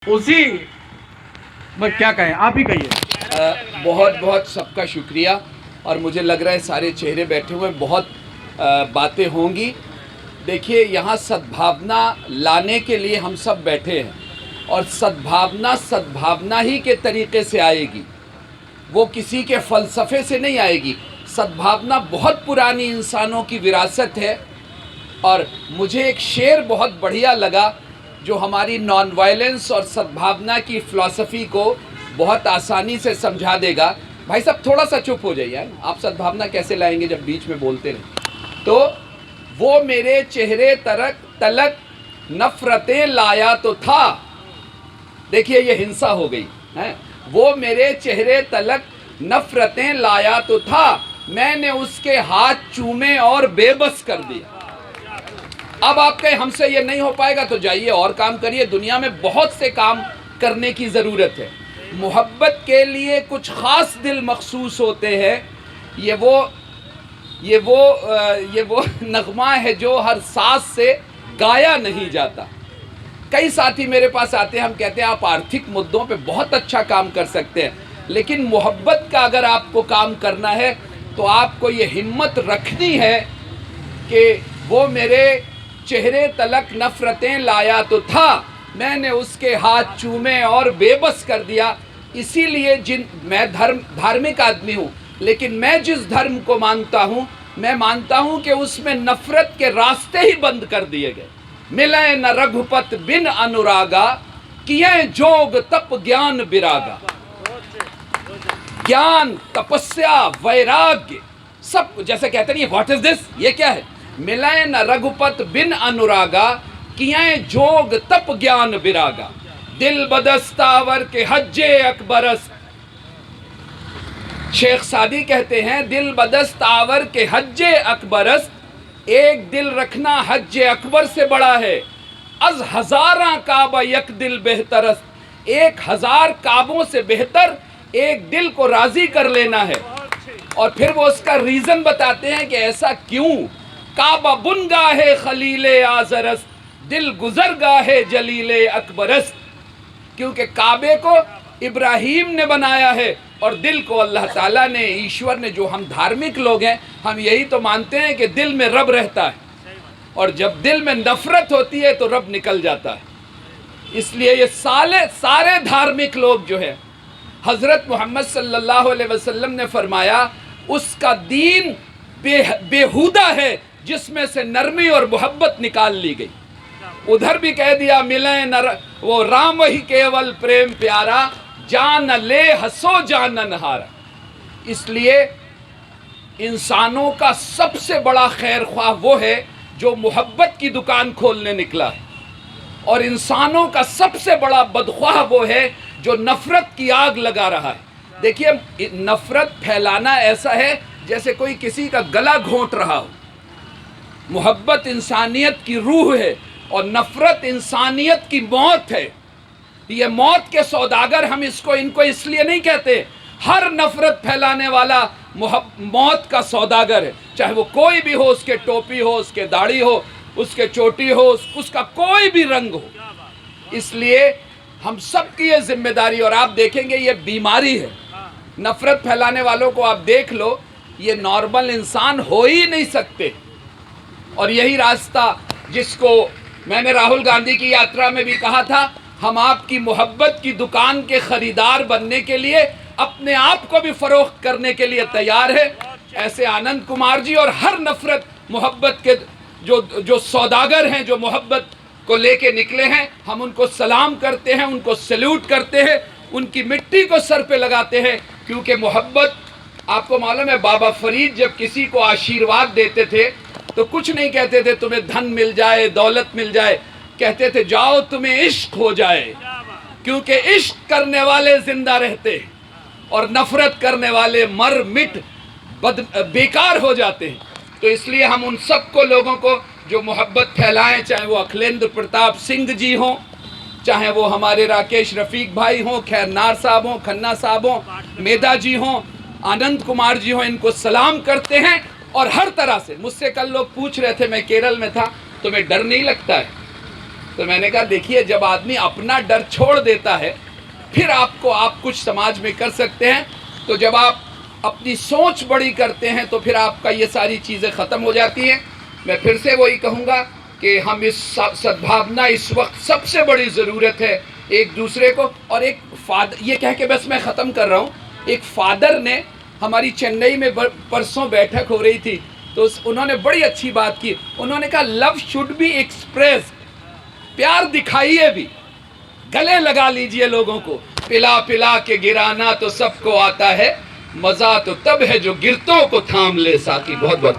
उसी में क्या कहें, आप ही कहिए। बहुत बहुत सबका शुक्रिया। और मुझे लग रहा है सारे चेहरे बैठे हुए बहुत बातें होंगी। देखिए, यहाँ सद्भावना लाने के लिए हम सब बैठे हैं, और सद्भावना सद्भावना ही के तरीके से आएगी, वो किसी के फ़लसफ़े से नहीं आएगी। सद्भावना बहुत पुरानी इंसानों की विरासत है। और मुझे एक शेर बहुत बढ़िया लगा जो हमारी नॉन वायलेंस और सद्भावना की फ़िलॉसफ़ी को बहुत आसानी से समझा देगा। भाई साहब थोड़ा सा चुप हो जाइए, आप सद्भावना कैसे लाएंगे जब बीच में बोलते रहे। तो वो मेरे चेहरे तलक नफ़रतें लाया तो था। देखिए, ये हिंसा हो गई है। वो मेरे चेहरे तलक नफ़रतें लाया तो था, मैंने उसके हाथ चूमे और बेबस कर दिया। अब आप कहें हमसे ये नहीं हो पाएगा, तो जाइए और काम करिए। दुनिया में बहुत से काम करने की ज़रूरत है। मोहब्बत के लिए कुछ ख़ास दिल मखसूस होते हैं। ये वो नगमा है जो हर सांस से गाया नहीं जाता। कई साथी मेरे पास आते हैं, हम कहते हैं आप आर्थिक मुद्दों पे बहुत अच्छा काम कर सकते हैं, लेकिन मोहब्बत का अगर आपको काम करना है तो आपको ये हिम्मत रखनी है कि वो मेरे चेहरे तलक नफ़रतें लाया तो था, मैंने उसके हाथ चूमे और बेबस कर दिया। इसीलिए मैं धार्मिक आदमी हूँ, लेकिन मैं जिस धर्म को मानता हूँ, मैं मानता हूँ कि उसमें नफ़रत के रास्ते ही बंद कर दिए गए। मिले न रघुपत बिन अनुरागा, किए जोग तप ज्ञान विरागा। ज्ञान, तपस्या, वैराग्य सब, जैसे कहते नहीं व्हाट इज दिस, ये क्या है। मिले न रघुपत बिन अनुरागा, किए जोग तप ज्ञान विरागा। दिल बदस्तावर के हज्जे अकबरस। शेख सादी कहते हैं, दिल बदस्तावर के हज्जे अकबरस, एक दिल रखना हज्जे अकबर से बड़ा है। अज हजारा काबा यक दिल बेहतरस, 1000 काबों से बेहतर एक दिल को राजी कर लेना है। और फिर वो उसका रीजन बताते हैं कि ऐसा क्यों। काबा बुनगा है खलीले आजरस, दिल गुजरगा है जलीले अकबरस। क्योंकि काबे को इब्राहीम ने बनाया है और दिल को अल्लाह ताला ने, ईश्वर ने। जो हम धार्मिक लोग हैं, हम यही तो मानते हैं कि दिल में रब रहता है, और जब दिल में नफ़रत होती है तो रब निकल जाता है। इसलिए ये सारे धार्मिक लोग जो है, हज़रत मोहम्मद सल्लल्लाहु अलैहि वसल्लम ने फरमाया उसका दीन बेहुदा है जिसमें से नरमी और मोहब्बत निकाल ली गई। उधर भी कह दिया, मिले न वो राम ही केवल प्रेम प्यारा, जान ले हसो जानन हारा। इसलिए इंसानों का सबसे बड़ा खैर ख्वाह वो है जो मोहब्बत की दुकान खोलने निकला है, और इंसानों का सबसे बड़ा बदख्वाह वो है जो नफ़रत की आग लगा रहा है। देखिए, नफ़रत फैलाना ऐसा है जैसे कोई किसी का गला घोंट रहा हो। मोहब्बत इंसानियत की रूह है, और नफ़रत इंसानियत की मौत है। ये मौत के सौदागर हम इनको इसलिए नहीं कहते। हर नफ़रत फैलाने वाला मौत का सौदागर है, चाहे वो कोई भी हो, उसके टोपी हो, उसके दाढ़ी हो, उसके चोटी हो, उसका कोई भी रंग हो। इसलिए हम सब की ये जिम्मेदारी, और आप देखेंगे ये बीमारी है। नफ़रत फैलाने वालों को आप देख लो, ये नॉर्मल इंसान हो ही नहीं सकते। और यही रास्ता जिसको मैंने राहुल गांधी की यात्रा में भी कहा था, हम आपकी मोहब्बत की दुकान के ख़रीदार बनने के लिए अपने आप को भी फ़रोख्त करने के लिए तैयार है। ऐसे आनंद कुमार जी और हर नफ़रत मोहब्बत के जो सौदागर हैं, जो मोहब्बत को लेके निकले हैं, हम उनको सलाम करते हैं, उनको सैल्यूट करते हैं, उनकी मिट्टी को सर पे लगाते हैं। क्योंकि मोहब्बत, आपको मालूम है, बाबा फरीद जब किसी को आशीर्वाद देते थे तो कुछ नहीं कहते थे तुम्हें धन मिल जाए, दौलत मिल जाए, कहते थे जाओ तुम्हें इश्क हो जाए। क्योंकि इश्क करने वाले जिंदा रहते हैं और नफ़रत करने वाले मर मिट बेकार हो जाते हैं। तो इसलिए हम उन सबको लोगों को जो मोहब्बत फैलाएं, चाहे वो अखिलेंद्र प्रताप सिंह जी हों, चाहे वो हमारे राकेश रफ़ीक भाई हों, खैरनार साहब हों, खन्ना साहब हों, मेधा जी हों, आनंद कुमार जी हों, इनको सलाम करते हैं। और हर तरह से मुझसे कल लोग पूछ रहे थे, मैं केरल में था, तुम्हें डर नहीं लगता है? तो मैंने कहा देखिए, जब आदमी अपना डर छोड़ देता है फिर आप कुछ समाज में कर सकते हैं। तो जब आप अपनी सोच बड़ी करते हैं तो फिर आपका ये सारी चीज़ें ख़त्म हो जाती हैं। मैं फिर से वही कहूँगा कि हम इस सद्भावना इस वक्त सबसे बड़ी ज़रूरत है एक दूसरे को। और एक फादर, ये कह के बस मैं ख़त्म कर रहा हूँ, एक फादर ने हमारी चेन्नई में परसों बैठक हो रही थी तो उन्होंने बड़ी अच्छी बात की। उन्होंने कहा लव शुड बी एक्सप्रेस, प्यार दिखाइए भी, गले लगा लीजिए लोगों को। पिला पिला के गिराना तो सबको आता है, मज़ा तो तब है जो गिरतों को थाम ले साथी। बहुत बहुत